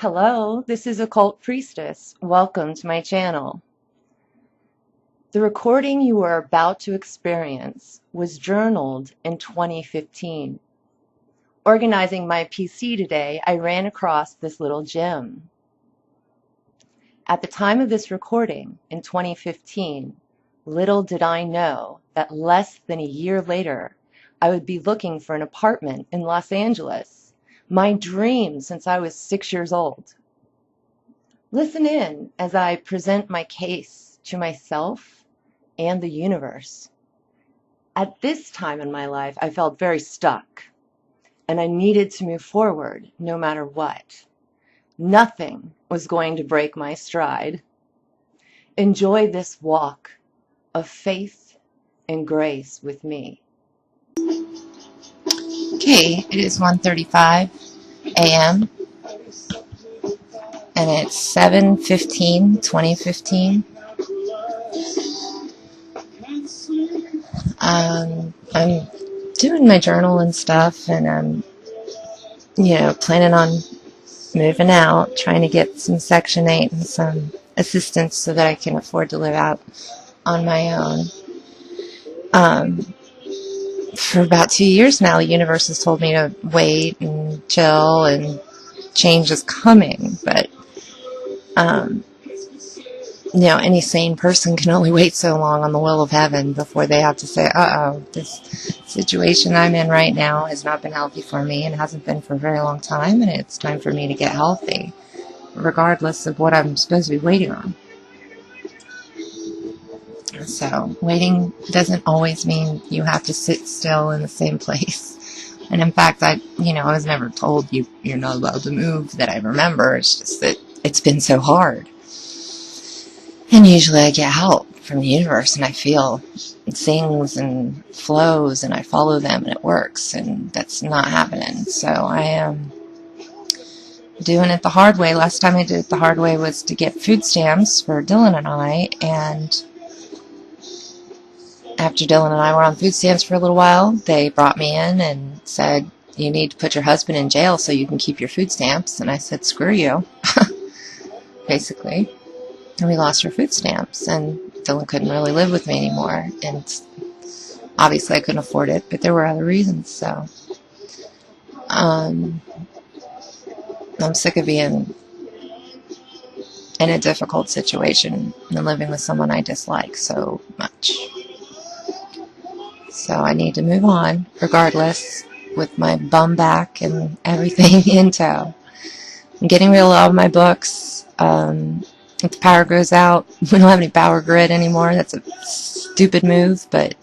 Hello, this is Occult Priestess. Welcome to my channel. The recording you are about to experience was journaled in 2015. Organizing my PC today, I ran across this little gem. At the time of this recording, in 2015, little did I know that less than a year later, I would be looking for an apartment in Los Angeles, my dream since I was 6 years old. Listen in as I present my case to myself and the universe. At this time in my life, I felt very stuck, and I needed to move forward no matter what. Nothing was going to break my stride. Enjoy this walk of faith and grace with me. Okay, it is 1:35 a.m. and it's 7/15/2015. I'm doing my journal and stuff, and I'm, planning on moving out, trying to get some Section 8 and some assistance so that I can afford to live out on my own. For about 2 years now, the universe has told me to wait and chill, and change is coming, but any sane person can only wait so long on the will of heaven before they have to say, this situation I'm in right now has not been healthy for me and hasn't been for a very long time, and it's time for me to get healthy, regardless of what I'm supposed to be waiting on. So, waiting doesn't always mean you have to sit still in the same place. And in fact, I was never told you're not allowed to move that I remember. It's just that it's been so hard. And usually I get help from the universe, and I feel things and flows, and I follow them, and it works, and that's not happening. So I am doing it the hard way. Last time I did it the hard way was to get food stamps for Dylan and I, and after Dylan and I were on food stamps for a little while, they brought me in and said, you need to put your husband in jail so you can keep your food stamps. And I said, screw you, basically. And we lost our food stamps, and Dylan couldn't really live with me anymore. And obviously I couldn't afford it, but there were other reasons. So I'm sick of being in a difficult situation and living with someone I dislike so much. So I need to move on, regardless, with my bum back and everything in tow. I'm getting rid of a lot of my books. If the power goes out, we don't have any power grid anymore. That's a stupid move, but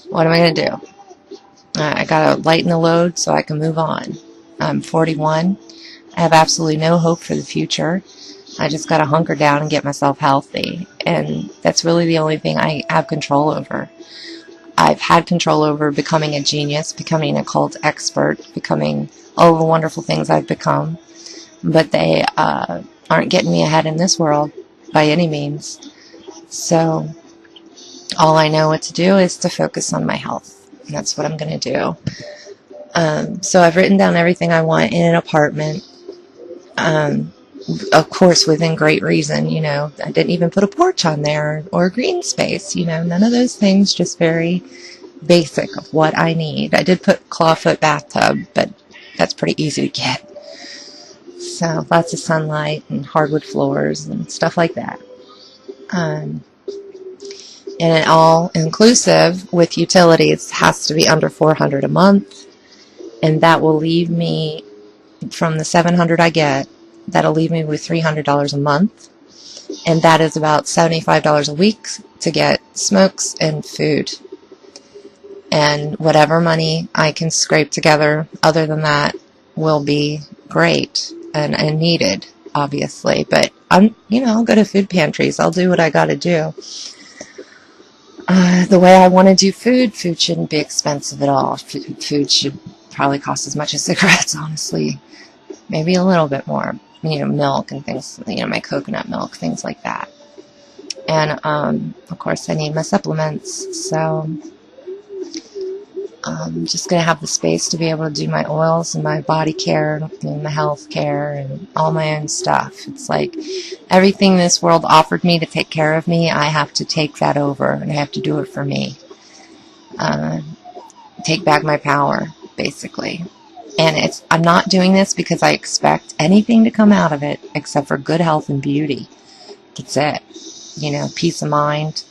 what am I going to do? I got to lighten the load so I can move on. I'm 41. I have absolutely no hope for the future. I just got to hunker down and get myself healthy. And that's really the only thing I have control over. I've had control over becoming a genius, becoming an occult expert, becoming all the wonderful things I've become. But they aren't getting me ahead in this world by any means. So all I know what to do is to focus on my health. And that's what I'm going to do. So I've written down everything I want in an apartment. Of course, within great reason, I didn't even put a porch on there or a green space, none of those things, just very basic of what I need. I did put clawfoot bathtub, but that's pretty easy to get. So lots of sunlight and hardwood floors and stuff like that. And it all inclusive with utilities has to be under $400 a month, and that will leave me from the $700 I get. That'll leave me with $300 a month, and that is about $75 a week to get smokes and food. And whatever money I can scrape together other than that will be great and needed, obviously. But I'll go to food pantries. I'll do what I got to do. The way I want to do food shouldn't be expensive at all. Food should probably cost as much as cigarettes, honestly. Maybe a little bit more. Milk and things, my coconut milk, things like that. And, of course, I need my supplements. So I'm just going to have the space to be able to do my oils and my body care and my health care and all my own stuff. It's like everything this world offered me to take care of me, I have to take that over, and I have to do it for me. Take back my power, basically. And I'm not doing this because I expect anything to come out of it except for good health and beauty. That's it. Peace of mind.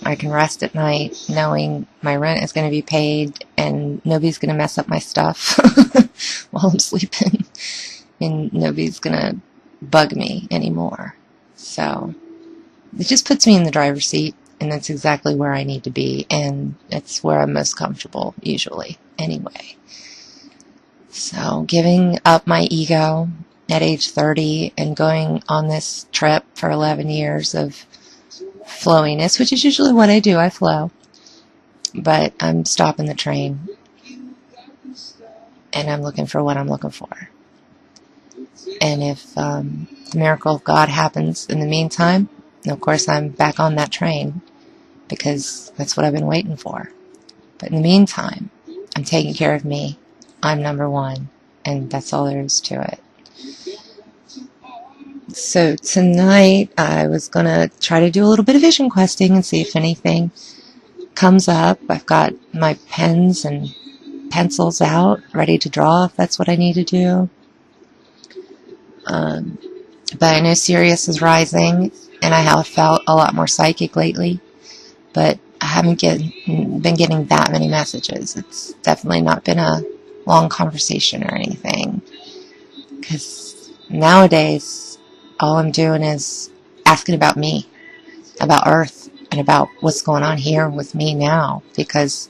I can rest at night knowing my rent is going to be paid and nobody's going to mess up my stuff while I'm sleeping. And nobody's going to bug me anymore. So it just puts me in the driver's seat, and that's exactly where I need to be, and it's where I'm most comfortable, usually, anyway. So giving up my ego at age 30 and going on this trip for 11 years of flowiness, which is usually what I do, I flow. But I'm stopping the train, and I'm looking for what I'm looking for. And if the miracle of God happens in the meantime, of course I'm back on that train, because that's what I've been waiting for. But in the meantime, I'm taking care of me. I'm number one, and that's all there is to it. So tonight I was going to try to do a little bit of vision questing and see if anything comes up. I've got my pens and pencils out, ready to draw if that's what I need to do. But I know Sirius is rising, and I have felt a lot more psychic lately, but I haven't been getting that many messages. It's definitely not been a long conversation or anything, because nowadays all I'm doing is asking about me, about Earth, and about what's going on here with me now, because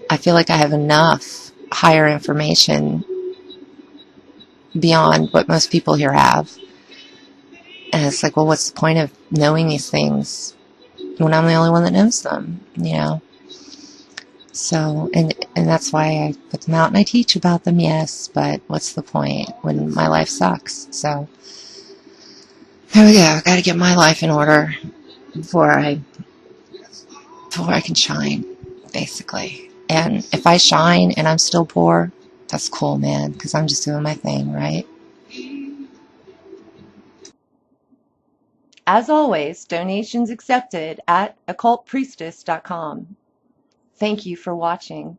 I feel like I have enough higher information beyond what most people here have. And it's like, well, what's the point of knowing these things when I'm the only one that knows them, So, and that's why I put them out and I teach about them, yes, but what's the point when my life sucks? So, there we go. I gotta get my life in order before I can shine, basically. And if I shine and I'm still poor, that's cool, man, because I'm just doing my thing, right? As always, donations accepted at occultpriestess.com. Thank you for watching.